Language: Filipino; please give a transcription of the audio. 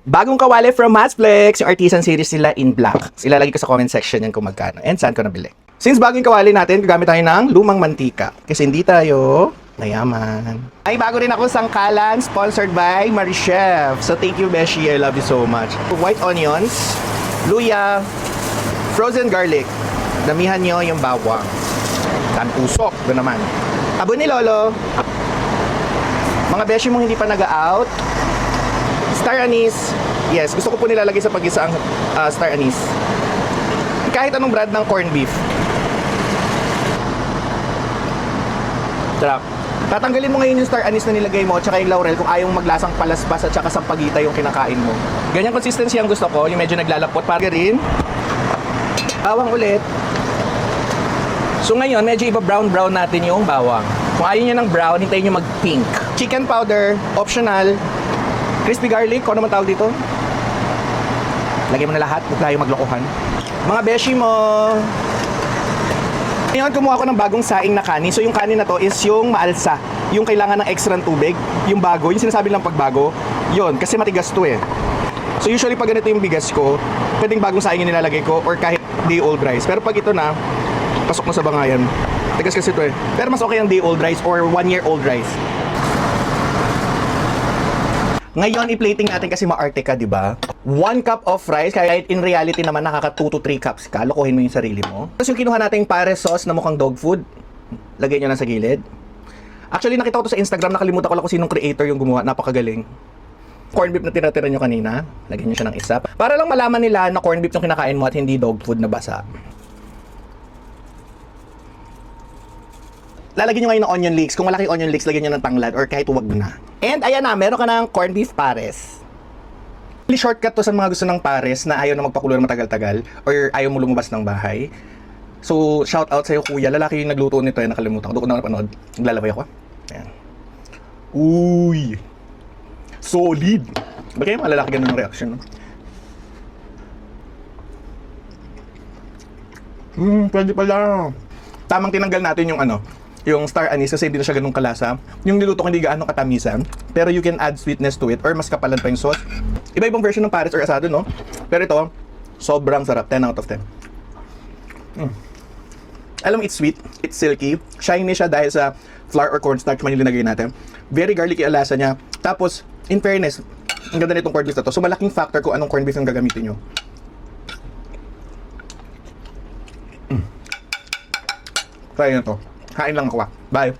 Bagong kawali from Matsplex, yung Artisan series nila in black. Ilalagay ko sa comment section yan kung magkano and saan ko nabili. Since bagong kawali natin, gagamit tayo ng lumang mantika. Kasi hindi tayo mayaman. Ay, bago rin ako sangkalan, sponsored by Marichef. So thank you, Beshi. I love you so much. White onions, luya, frozen garlic. Damihan nyo yung bawang. Tan usok, doon naman. Abo ni Lolo. Mga Beshi mong hindi pa nag-out. Star anise. Yes, gusto ko po nilalagay sa pag-isa ang star anise. Kahit anong brand ng corned beef. Sarap. Tatanggalin mo ngayon yung star anise na nilagay mo tsaka yung laurel kung ayaw maglasang palaspas at saka sampagita yung kinakain mo. Ganyan consistency ang gusto ko, yung medyo naglalapot. Para rin. Bawang ulit. So ngayon, medyo iba-brown-brown natin yung bawang. Kung ayaw nyo ng brown, hintayin nyo mag-pink. Chicken powder, optional. Crispy garlic, kung ano man tawag dito. Lagay mo na lahat, huwag tayo maglokohan. Mga beshi mo. Ngayon, kumuha ko ng bagong saing na kanin. So yung kanin na to is yung maalsa. Yung kailangan ng extra tubig. Yung bago, yung sinasabi lang pagbago. Yun, kasi matigas to eh. So usually pag ganito yung bigas ko, pwedeng bagong saing yung nilalagay ko or kahit day old rice. Pero pag ito na, pasok na sa bangayan. Tigas kasi ito eh. Pero mas okay ang day old rice or 1 year old rice. Ngayon, i-plating natin kasi maarte ka, di ba? 1 cup of rice, kahit in reality naman nakaka 2 to 3 cups ka, lokohin mo yung sarili mo. Tapos yung kinuha natin yung pares sauce na mukhang dog food, lagay nyo lang sa gilid. Actually, nakita ko to sa Instagram, nakalimutan ko lang kung sinong creator yung gumawa, napakagaling. Corned beef na tira-tira nyo kanina, lagyan nyo siya ng isa. Para lang malaman nila na corned beef yung kinakain mo at hindi dog food na basa. Lalagyan nyo ngayon ng onion leeks. Kung malaki onion leeks, lagyan nyo ng tanglad or kahit huwag na. And ayan na, meron ka ng corned beef pares. Really shortcut to sa mga gusto ng pares na ayaw na magpakulo ng matagal-tagal or ayaw mo lumabas ng bahay. So, shout out sa'yo kuya. Lalaki yung nagluto nito eh, nakalimutan ko. Doon ko na napanood. Naglalaway ako. Ayan. Uy! Solid! Ba't kayo mga lalaki ganun ng reaction? Pwede pala. Tamang tinanggal natin yung yung star anise kasi hindi na siya ganun kalasa. Yung niluto ko hindi gaano katamisan, pero you can add sweetness to it or mas kapalan pa yung sauce. Iba-ibang version ng pares or asado, no? Pero ito, sobrang sarap. 10 out of 10. Alam mo, it's sweet, it's silky, shiny siya dahil sa flour or cornstarch man yung linagay natin. Very garlicky ang lasa niya. Tapos, in fairness, ang ganda nitong corned beef na to. So, malaking factor kung anong corned beef yung gagamitin nyo. Try nyo to. Kain lang ako. Bye!